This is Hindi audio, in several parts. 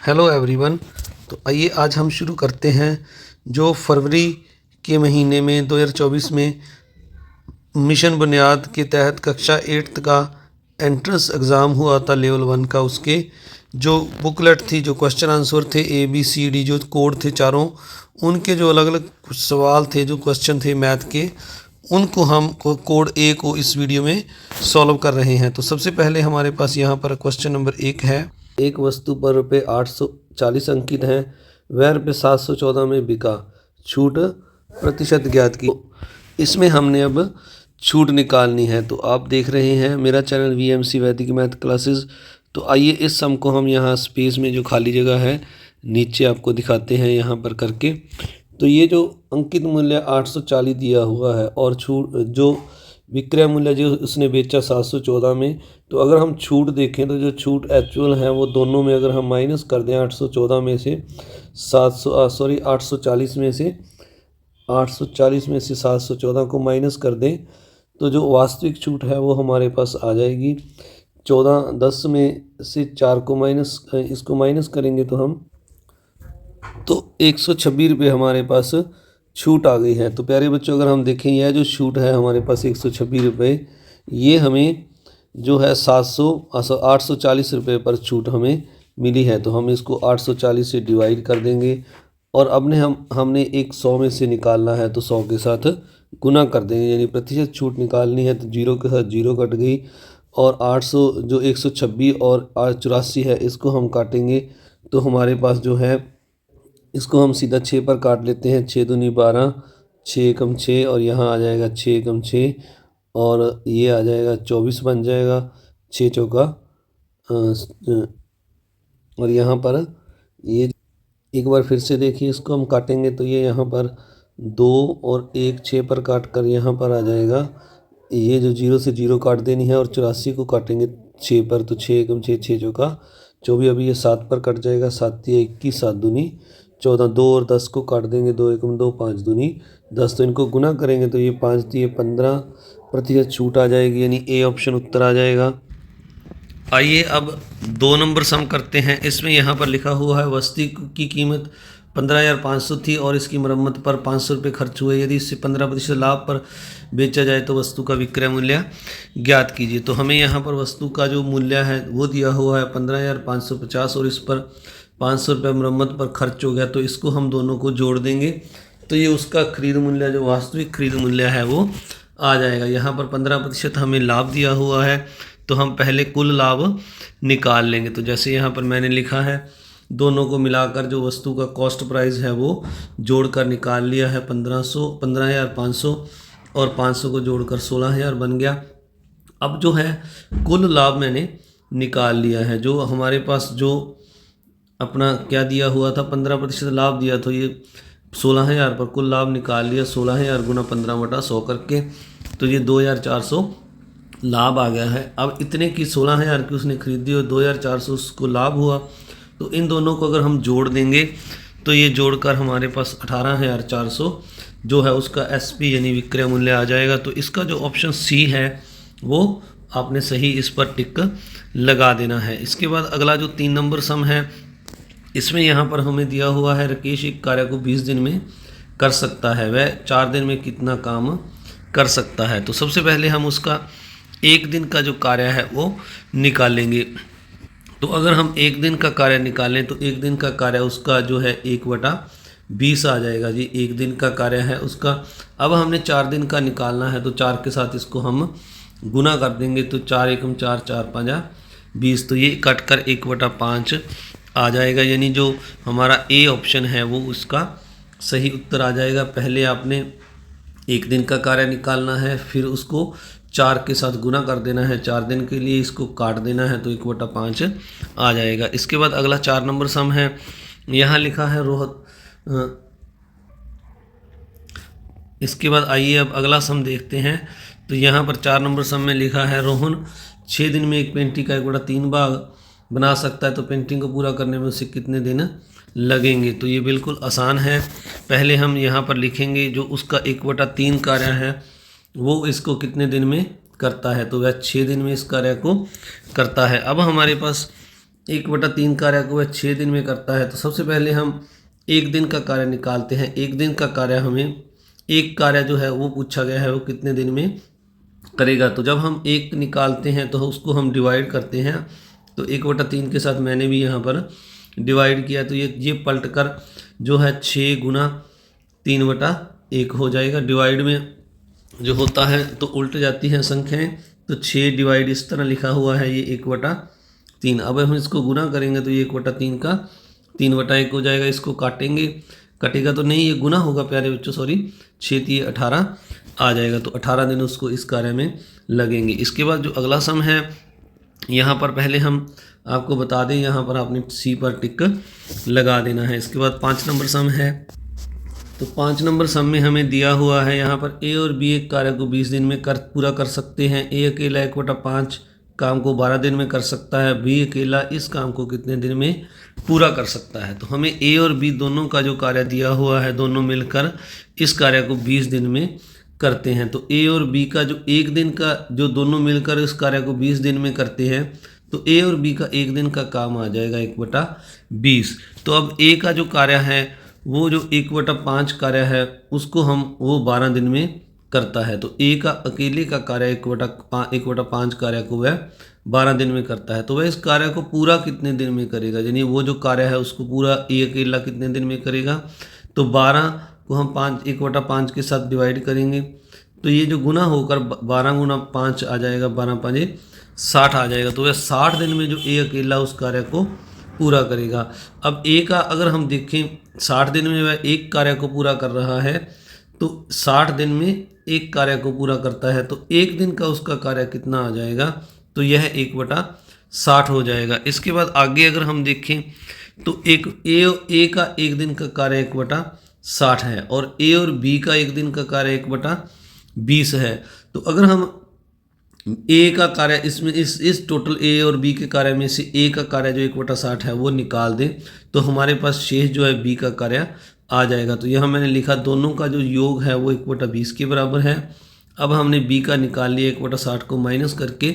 Hello everyone. तो आइए आज हम शुरू करते हैं जो फरवरी के महीने में 2024 में मिशन बुनियाद के तहत कक्षा 8th का एंट्रेंस एग्ज़ाम हुआ था लेवल 1 का। उसके जो बुकलेट थी, जो क्वेश्चन आंसर थे ABCD, जो कोड थे चारों, उनके जो अलग अलग सवाल थे, जो क्वेश्चन थे मैथ के, उनको हम कोड A को इस वीडियो में सॉल्व कर रहे हैं। तो सबसे पहले हमारे पास यहाँ पर क्वेश्चन नंबर 1 है। एक वस्तु पर रुपये 840 अंकित हैं, वह रुपये 714 में बिका, छूट प्रतिशत ज्ञात की। इसमें हमने अब छूट निकालनी है। तो आप देख रहे हैं मेरा चैनल VMC वैदिक मैथ क्लासेस। तो आइए इस सम को हम यहाँ स्पेस में जो खाली जगह है नीचे आपको दिखाते हैं यहाँ पर करके। तो ये जो अंकित मूल्य 840 दिया हुआ है और छूट जो विक्रय मूल्य जो उसने बेचा 714 में, तो अगर हम छूट देखें तो जो छूट एक्चुअल है वो दोनों में अगर हम माइनस कर दें 814 में से 840 में से 714 को माइनस कर दें तो जो वास्तविक छूट है वो हमारे पास आ जाएगी 10 में से 4 को इसको माइनस करेंगे तो हम 126 रुपये हमारे पास छूट आ गई है। तो प्यारे बच्चों, अगर हम देखें यह जो छूट है हमारे पास 126 रुपये, ये हमें जो है 840 रुपये पर छूट हमें मिली है। तो हम इसको 840 से डिवाइड कर देंगे और अब हमने एक 100 में से निकालना है तो 100 के साथ गुना कर देंगे, यानी प्रतिशत छूट निकालनी है। तो 0 के साथ 0 कट गई और 800 जो 126 और 84 है इसको हम काटेंगे तो हमारे पास जो है इसको हम सीधा 6 पर काट लेते हैं। 6 दूनी 12, 6 एकम 6 और यहाँ आ जाएगा 6 एकम 6 और ये आ जाएगा 24 बन जाएगा, 6 चौका और यहाँ पर ये एक बार फिर से देखिए इसको हम काटेंगे तो ये यहाँ पर 2 और 1 6 पर काट कर यहाँ पर आ जाएगा। ये जो 0 से 0 काट देनी है और 84 को काटेंगे 6 पर, तो 6 एकम 6, 6 चौका 24। अभी ये 7 पर कट जाएगा, 7 21, 7 दूनी 14, 2 और 10 को काट देंगे, 2 एकम 2, 5 दूनी 10। तो इनको गुना करेंगे तो ये 5 दिए 15 प्रतिशत छूट आ जाएगी, यानी A ऑप्शन उत्तर आ जाएगा। आइए अब 2 नंबर सम करते हैं। इसमें यहाँ पर लिखा हुआ है वस्तु की कीमत 15,500 थी और इसकी मरम्मत पर 500 रुपये खर्च हुए। यदि इससे 15% लाभ पर बेचा जाए तो वस्तु का विक्रय मूल्य ज्ञात कीजिए। तो हमें यहाँ पर वस्तु का जो मूल्य है वो दिया हुआ है 15,550 और इस पर 500 रुपये मरम्मत पर खर्च हो गया। तो इसको हम दोनों को जोड़ देंगे तो ये उसका खरीद मूल्य, जो वास्तविक खरीद मूल्य है वो आ जाएगा। यहाँ पर 15% हमें लाभ दिया हुआ है तो हम पहले कुल लाभ निकाल लेंगे। तो जैसे यहाँ पर मैंने लिखा है दोनों को मिलाकर जो वस्तु का कॉस्ट प्राइस है वो जोड़कर निकाल लिया है 15,500 और 500 को जोड़कर 16,000 बन गया। अब जो है कुल लाभ मैंने निकाल लिया है। जो हमारे पास जो अपना क्या दिया हुआ था 15% लाभ दिया, तो ये 16,000 पर कुल लाभ निकाल लिया 16,000 गुना 15/100 करके, तो ये 2,400 लाभ आ गया है। अब इतने की 16,000 की उसने खरीदी और 2,400 उसको लाभ हुआ, तो इन दोनों को अगर हम जोड़ देंगे तो ये जोड़कर हमारे पास 18,400 जो है उसका SP यानी विक्रय मूल्य आ जाएगा। तो इसका जो ऑप्शन C है वो आपने सही इस पर टिक लगा देना है। इसके बाद अगला जो 3 नंबर सम है, इसमें यहाँ पर हमें दिया हुआ है राकेश एक कार्य को 20 दिन में कर सकता है, वह 4 दिन में कितना काम कर सकता है। तो सबसे पहले हम उसका 1 दिन का जो कार्य है वो निकालेंगे। तो अगर हम 1 दिन का कार्य निकालें तो 1 दिन का कार्य उसका जो है 1/20 आ जाएगा जी। 1 दिन का कार्य है उसका। अब हमने 4 दिन का निकालना है तो 4 के साथ इसको हम गुना कर देंगे तो 4 एकम 4, 4 5 20, तो ये कट कर 1/5 आ जाएगा, यानी जो हमारा A ऑप्शन है वो उसका सही उत्तर आ जाएगा। पहले आपने 1 दिन का कार्य निकालना है, फिर उसको 4 के साथ गुना कर देना है 4 दिन के लिए, इसको काट देना है तो 1/5 आ जाएगा। इसके बाद अगला 4 नंबर सम है। यहाँ लिखा है इसके बाद आइए अब अगला सम देखते हैं। तो यहाँ पर 4 नंबर सम में लिखा है रोहन 6 दिन में एक पेंटिंग का 1/3 भाग बना सकता है, तो पेंटिंग को पूरा करने में उसे कितने दिन लगेंगे। तो ये बिल्कुल आसान है। पहले हम यहाँ पर लिखेंगे जो उसका 1/3 कार्य है वो इसको कितने दिन में करता है, तो वह 6 दिन में इस कार्य को करता है। अब हमारे पास 1/3 कार्य को वह 6 दिन में करता है। तो सबसे पहले हम एक दिन का कार्य निकालते हैं। एक दिन का कार्य हमें, एक कार्य जो है वो पूछा गया है वो कितने दिन में करेगा। तो जब हम एक निकालते हैं तो उसको हम डिवाइड करते हैं। तो 1/3 के साथ मैंने भी यहाँ पर डिवाइड किया, तो ये पलट कर जो है 6 गुना 3/1 हो जाएगा। डिवाइड में जो होता है तो उल्ट जाती हैं संख्याएं, तो 6 डिवाइड इस तरह लिखा हुआ है, ये 1/3। अब हम इसको गुना करेंगे तो ये 1/3 का 3/1 हो जाएगा। इसको काटेंगे, कटेगा तो नहीं, ये गुना होगा प्यारे बच्चों, सॉरी, 6 18 आ जाएगा। तो 18 दिन उसको इस कार्य में लगेंगे। इसके बाद जो अगला सम है, यहाँ पर पहले हम आपको बता दें, यहाँ पर आपने सी पर टिक लगा देना है। इसके बाद 5 नंबर सम है। तो 5 नंबर सम में हमें दिया हुआ है यहाँ पर ए और बी एक कार्य को 20 दिन में पूरा कर सकते हैं। ए अकेला 1/5 काम को 12 दिन में कर सकता है। बी अकेला इस काम को कितने दिन में पूरा कर सकता है। तो हमें ए और बी दोनों का जो कार्य दिया हुआ है, दोनों मिलकर इस कार्य को 20 दिन में करते हैं। तो ए और बी का जो एक दिन का, जो दोनों मिलकर इस कार्य को 20 दिन में करते हैं, तो ए और बी का एक दिन का काम आ जाएगा 1/20। तो अब ए का जो कार्य है वो जो 1/5 कार्य है उसको हम वो 12 दिन में करता है। तो ए का अकेले का कार्य 1/5 कार्य को वह 12 दिन में करता है। तो वह इस कार्य को पूरा कितने दिन में करेगा, यानी वो जो कार्य है उसको पूरा ए अकेला कितने दिन में करेगा। तो 12 को हम 1/5 के साथ डिवाइड करेंगे, तो ये जो गुना होकर 12 गुना 5 आ जाएगा, 12 5 60 आ जाएगा। तो वह 60 दिन में जो ए अकेला उस कार्य को पूरा करेगा। अब ए का अगर हम देखें, 60 दिन में वह एक कार्य को पूरा कर रहा है, तो 60 दिन में एक कार्य को पूरा करता है, तो एक दिन का उसका कार्य कितना आ जाएगा, तो यह 1/60 हो जाएगा। इसके बाद आगे अगर हम देखें तो ए का एक दिन का कार्य 1/60 है और ए और बी का एक दिन का कार्य 1/20 है। तो अगर हम ए का कार्य इसमें इस टोटल ए और बी के कार्य में से ए का कार्य जो 1/60 है वो निकाल दें, तो हमारे पास शेष जो है बी का कार्य आ जाएगा। तो यहाँ मैंने लिखा दोनों का जो योग है वो 1/20 के बराबर है। अब हमने बी का निकाल लिया 1/60 को माइनस करके,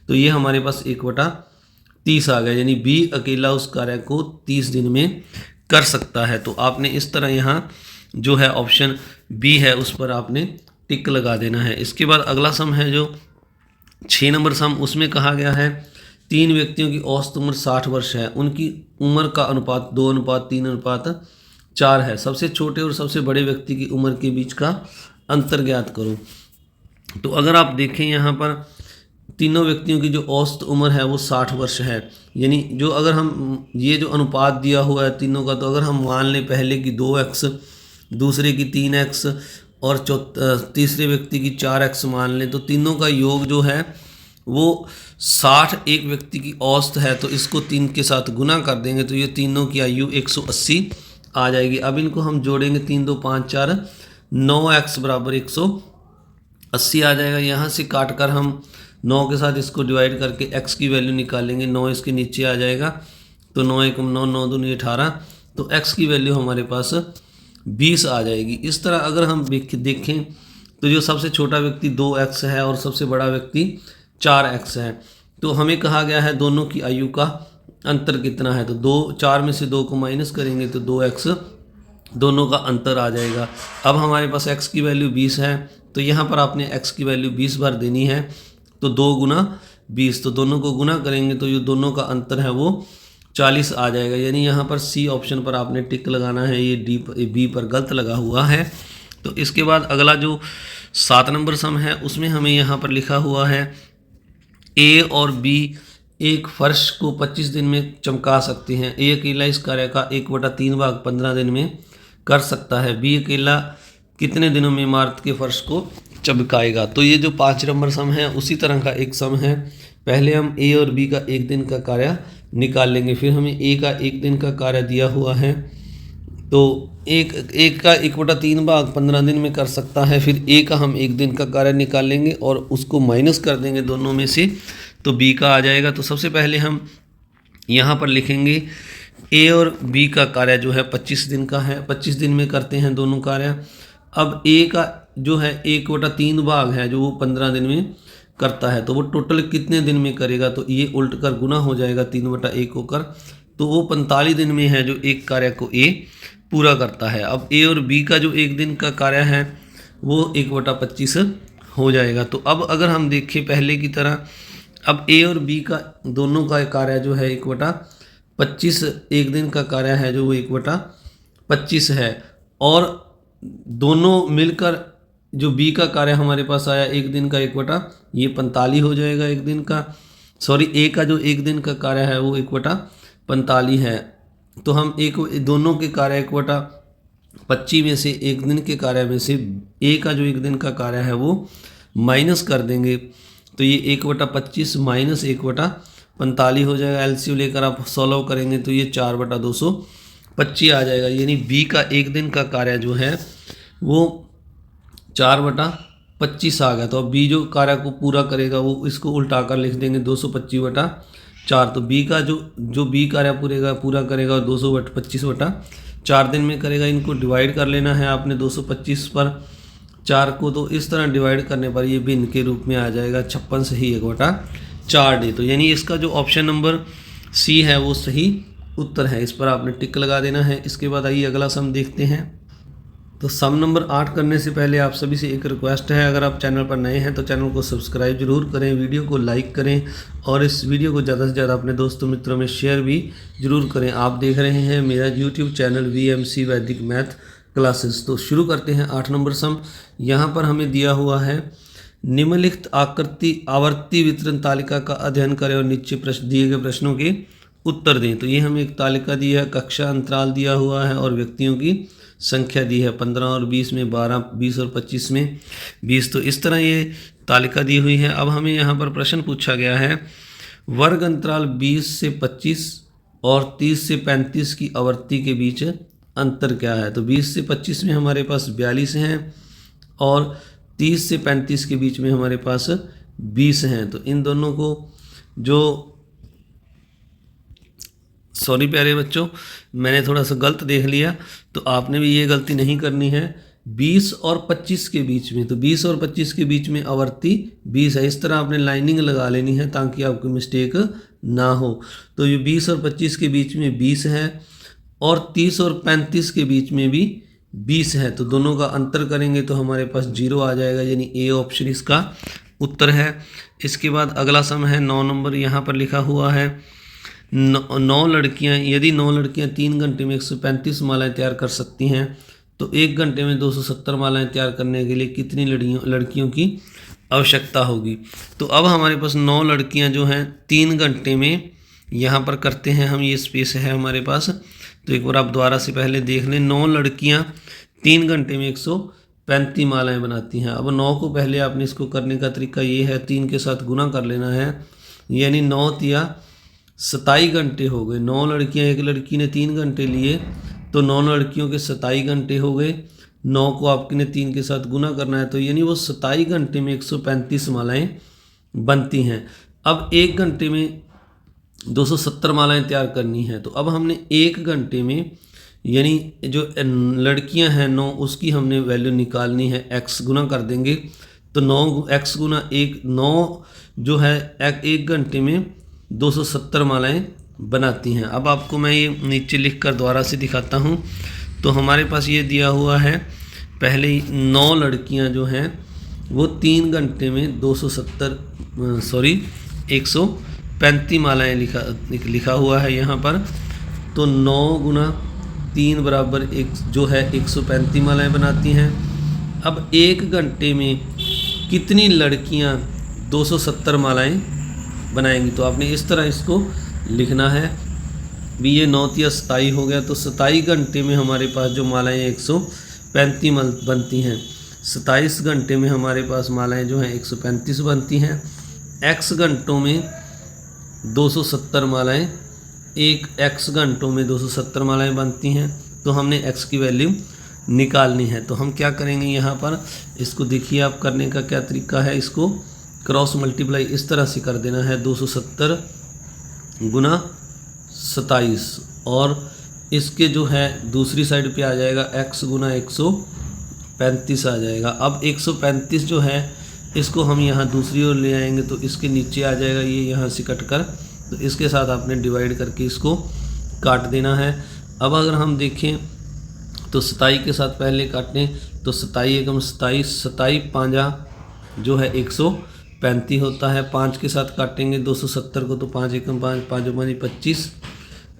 तो ये हमारे पास 1/30 आ गया, यानी बी अकेला उस कार्य को 30 दिन में कर सकता है। तो आपने इस तरह यहाँ जो है ऑप्शन बी है उस पर आपने टिक लगा देना है। इसके बाद अगला सम है जो 6 नंबर सम, उसमें कहा गया है 3 व्यक्तियों की औसत उम्र 60 वर्ष है। उनकी उम्र का अनुपात 2:3:4 है। सबसे छोटे और सबसे बड़े व्यक्ति की उम्र के बीच का अंतर ज्ञात करो। तो अगर आप देखें यहाँ पर तीनों व्यक्तियों की जो औसत उम्र है वो 60 वर्ष है, यानी जो अगर हम ये जो अनुपात दिया हुआ है तीनों का, तो अगर हम मान लें पहले की 2x, दूसरे की 3x और तीसरे व्यक्ति की 4x मान लें, तो तीनों का योग जो है वो 60 एक व्यक्ति की औसत है। तो इसको 3 के साथ गुना कर देंगे तो ये तीनों की आयु 180 आ जाएगी। अब इनको हम जोड़ेंगे, 3 2 5 4, 9x बराबर 180 आ जाएगा। यहाँ से काट कर हम 9 के साथ इसको डिवाइड करके x की वैल्यू निकालेंगे, 9 इसके नीचे आ जाएगा, तो 9 1 9 9 2 18, तो x की वैल्यू हमारे पास 20 आ जाएगी। इस तरह अगर हम देखें तो जो सबसे छोटा व्यक्ति 2x है और सबसे बड़ा व्यक्ति 4x है, तो हमें कहा गया है दोनों की आयु का अंतर कितना है। तो 4 में से 2 को माइनस करेंगे तो 2x दोनों का अंतर आ जाएगा। अब हमारे पास x की वैल्यू 20 है, तो यहाँ पर आपने x की वैल्यू 20 बार देनी है, तो 2 गुना 20, तो दोनों को गुना करेंगे तो ये दोनों का अंतर है वो 40 आ जाएगा। यानी यहाँ पर सी ऑप्शन पर आपने टिक लगाना है, ये बी पर गलत लगा हुआ है। तो इसके बाद अगला जो 7 नंबर सम है उसमें हमें यहाँ पर लिखा हुआ है ए और बी एक फर्श को 25 दिन में चमका सकते हैं। ए अकेला इस कार्य का 1/3 भाग 15 दिन में कर सकता है। बी अकेला कितने दिनों में इमारत के फर्श को चमकाएगा। तो ये जो 5 नंबर सम है उसी तरह का एक सम है। पहले हम ए और बी का एक दिन का कार्य निकाल लेंगे, फिर हमें ए का एक दिन का कार्य दिया हुआ है, तो एक का 1/3 भाग 15 दिन में कर सकता है। फिर ए का हम एक दिन का कार्य निकाल लेंगे और उसको माइनस कर देंगे दोनों में से, तो बी का आ जाएगा। तो सबसे पहले हम यहाँ पर लिखेंगे ए और बी का कार्य जो है 25 दिन का है, 25 दिन में करते हैं दोनों कार्य। अब ए का जो है 1/3 भाग है जो वो 15 दिन में करता है तो वो टोटल कितने दिन में करेगा, तो ये उल्ट कर गुना हो जाएगा 3/1 होकर, तो वो 45 दिन में है जो एक कार्य को ए पूरा करता है। अब ए और बी का जो एक दिन का कार्य है वो 1/25 हो जाएगा। तो अब अगर हम देखें पहले की तरह, अब ए और बी का दोनों का कार्य जो है 1/25 एक दिन का कार्य है जो वो 1/25 है, और दोनों मिलकर जो बी का कार्य हमारे पास आया एक दिन का 1/45 हो जाएगा एक दिन का, सॉरी ए का जो एक दिन का कार्य है वो 1/45 है। तो हम एक दोनों के कार्य 1/25 में से एक दिन के कार्य में से ए का जो एक दिन का कार्य है वो माइनस कर देंगे, तो ये 1/25 माइनस 1/45 हो जाएगा। एलसीयू लेकर आप सॉल्व करेंगे तो ये 4/225 आ जाएगा। यानी बी का एक दिन का कार्य जो है वो 4/25 आ गया। तो अब बी जो कार्य को पूरा करेगा वो इसको उल्टा कर लिख देंगे 225/4। तो बी का जो बी कार्य पूरा करेगा 225/4 दिन में करेगा। इनको डिवाइड कर लेना है आपने 225/4 को, तो इस तरह डिवाइड करने पर ये भिन्न के रूप में आ जाएगा 56 से ही 1/4 डे। तो यानी इसका जो ऑप्शन नंबर सी है वो सही उत्तर है। इस पर आपने टिक लगा देना है। इसके बाद आइए अगला सम देखते हैं। तो सम नंबर 8 करने से पहले आप सभी से एक रिक्वेस्ट है, अगर आप चैनल पर नए हैं तो चैनल को सब्सक्राइब जरूर करें, वीडियो को लाइक करें और इस वीडियो को ज़्यादा से ज़्यादा अपने दोस्तों मित्रों में शेयर भी जरूर करें। आप देख रहे हैं मेरा यूट्यूब चैनल VMC वैदिक मैथ क्लासेस। तो शुरू करते हैं 8 नंबर सम। यहाँ पर हमें दिया हुआ है निम्नलिखित आवर्ती वितरण तालिका का अध्ययन करें और नीचे दिए गए प्रश्नों के उत्तर दें। तो ये हमें एक तालिका दी है, कक्षा अंतराल दिया हुआ है और व्यक्तियों की संख्या दी है 15 और 20 में 12, 20 और 25 में 20। तो इस तरह ये तालिका दी हुई है। अब हमें यहाँ पर प्रश्न पूछा गया है वर्ग अंतराल 20 से 25 और 30 से 35 की आवर्ती के बीच अंतर क्या है। तो 20 से 25 में हमारे पास 42 हैं और 30 से 35 के बीच में हमारे पास 20 हैं। तो इन दोनों को जो सॉरी प्यारे बच्चों, मैंने थोड़ा सा गलत देख लिया, तो आपने भी ये गलती नहीं करनी है। 20 और 25 के बीच में, तो 20 और 25 के बीच में आवर्ती 20 है। इस तरह आपने लाइनिंग लगा लेनी है ताकि आपको मिस्टेक ना हो। तो ये 20 और 25 के बीच में 20 है और 30 और 35 के बीच में भी 20 है। तो दोनों का अंतर करेंगे तो हमारे पास 0 आ जाएगा, यानी ए ऑप्शन इसका उत्तर है। इसके बाद अगला सम है 9 नंबर। यहाँ पर लिखा हुआ है 9 लड़कियाँ, यदि 9 लड़कियाँ 3 घंटे में 135 मालाएं तैयार कर सकती हैं तो 1 घंटे में 270 मालाएं तैयार करने के लिए कितनी लड़कियों की आवश्यकता होगी। तो अब हमारे पास 9 लड़कियां जो हैं 3 घंटे में यहाँ पर करते हैं हम, ये स्पेस है हमारे पास। तो एक बार आप दोबारा से पहले देख लें, 9 लड़कियां 3 घंटे में 135 मालाएं बनाती हैं। अब 9 को पहले आपने इसको करने का तरीका ये है, 3 के साथ गुना कर लेना है, यानी 9 तिया 27 घंटे हो गए। 9 लड़कियां, एक लड़की ने 3 घंटे लिए तो 9 लड़कियों के 27 घंटे हो गए। 9 को आपने 3 के साथ गुना करना है तो यानी वो 27 घंटे में 135 मालाएं बनती हैं। अब 1 घंटे में 270 मालाएं तैयार करनी है। तो अब हमने 1 घंटे में यानी जो लड़कियां हैं 9 उसकी हमने वैल्यू निकालनी है, x गुना कर देंगे तो 9x गुना 1, 9 जो है 1 घंटे में 270 मालाएं बनाती हैं। अब आपको मैं ये नीचे लिख कर दोबारा से दिखाता हूँ। तो हमारे पास ये दिया हुआ है, पहले 9 लड़कियां जो हैं वो 3 घंटे में 135 मालाएं लिखा हुआ है यहाँ पर। तो 9 गुना 3 बराबर 1 जो है 135 मालाएं बनाती हैं। अब 1 घंटे में कितनी लड़कियां 270 मालाएं बनाएंगी, तो आपने इस तरह इसको लिखना है भी। ये 9 तिया 27 हो गया, तो 27 घंटे में हमारे पास जो मालाएं 135 बनती हैं। 27 घंटे में हमारे पास मालाएं जो हैं 135 बनती हैं। x घंटों में 270 मालाएं, एक x घंटों में 270 मालाएं बनती हैं। तो हमने x की वैल्यू निकालनी है। तो हम क्या करेंगे यहाँ पर, इसको देखिए आप करने का क्या तरीका है, इसको क्रॉस मल्टीप्लाई इस तरह से कर देना है 270 गुना 27 और इसके जो है दूसरी साइड पे आ जाएगा x गुना 135 आ जाएगा। अब 135 जो है इसको हम यहाँ दूसरी ओर ले आएंगे तो इसके नीचे आ जाएगा ये यहाँ से कट कर, तो इसके साथ आपने डिवाइड करके इसको काट देना है। अब अगर हम देखें तो 27 के साथ पहले काटें तो 27 एकम 27, 27 पाँजा जो है 135 होता है। 5 के साथ काटेंगे 270 को तो 5 एकम 5, 5 पाँच 25,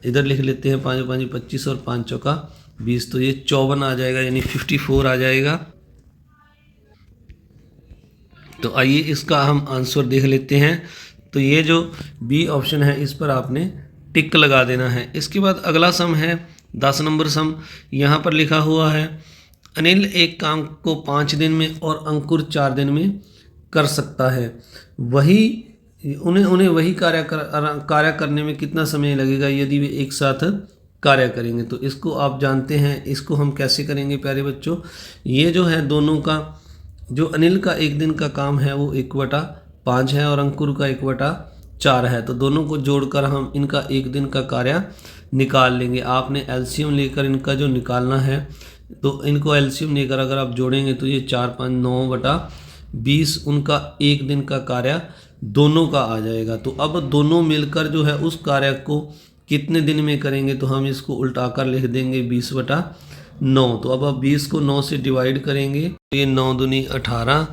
इधर लिख लेते हैं 5 पाँच 25 और 5 चौका 20, तो ये 54 आ जाएगा, यानी 54 आ जाएगा। तो आइए इसका हम आंसर देख लेते हैं। तो ये जो बी ऑप्शन है इस पर आपने टिक लगा देना है। इसके बाद अगला सम है 10 नंबर सम। यहाँ पर लिखा हुआ है अनिल एक काम को 5 दिन में और अंकुर 4 दिन में कर सकता है, उन्हें वही कार्य करने में कितना समय लगेगा यदि वे एक साथ कार्य करेंगे। तो इसको आप जानते हैं, इसको हम कैसे करेंगे प्यारे बच्चों। ये जो है दोनों का, जो अनिल का 1 दिन का काम है वो 1/5 है और अंकुर का 1/4 है, तो दोनों को जोड़कर हम इनका 1 दिन का कार्य निकाल लेंगे। आपने एलसीएम लेकर इनका जो निकालना है, तो इनको एलसीएम लेकर अगर आप जोड़ेंगे तो ये 4 5 9/20 उनका 1 दिन का कार्य दोनों का आ जाएगा। तो अब दोनों मिलकर जो है उस कार्य को कितने दिन में करेंगे, तो हम इसको उल्टा कर लिख देंगे 20/9। तो अब आप 20 को 9 से डिवाइड करेंगे तो ये 9 दूनी 18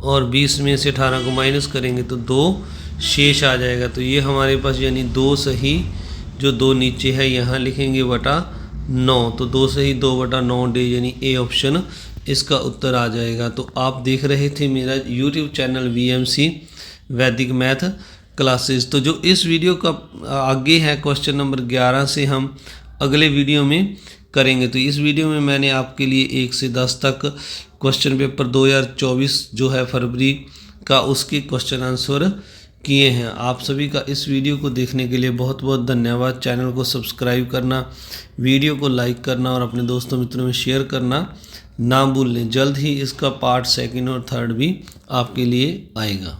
और 20 में से 18 को माइनस करेंगे तो 2 शेष आ जाएगा। तो ये हमारे पास यानी 2 सही, जो 2 नीचे है यहाँ लिखेंगे /9, तो 2 सही 2/9 डे, यानी ए ऑप्शन इसका उत्तर आ जाएगा। तो आप देख रहे थे मेरा यूट्यूब चैनल VMC वैदिक मैथ क्लासेस। तो जो इस वीडियो का आगे है क्वेश्चन नंबर 11 से हम अगले वीडियो में करेंगे। तो इस वीडियो में मैंने आपके लिए 1 से 10 तक क्वेश्चन पेपर 2024 जो है फरवरी का, उसके क्वेश्चन आंसर किए हैं। आप सभी का इस वीडियो को देखने के लिए बहुत बहुत धन्यवाद। चैनल को सब्सक्राइब करना, वीडियो को लाइक करना और अपने दोस्तों मित्रों में शेयर करना ना भूलें। जल्द ही इसका पार्ट 2 और 3 भी आपके लिए आएगा।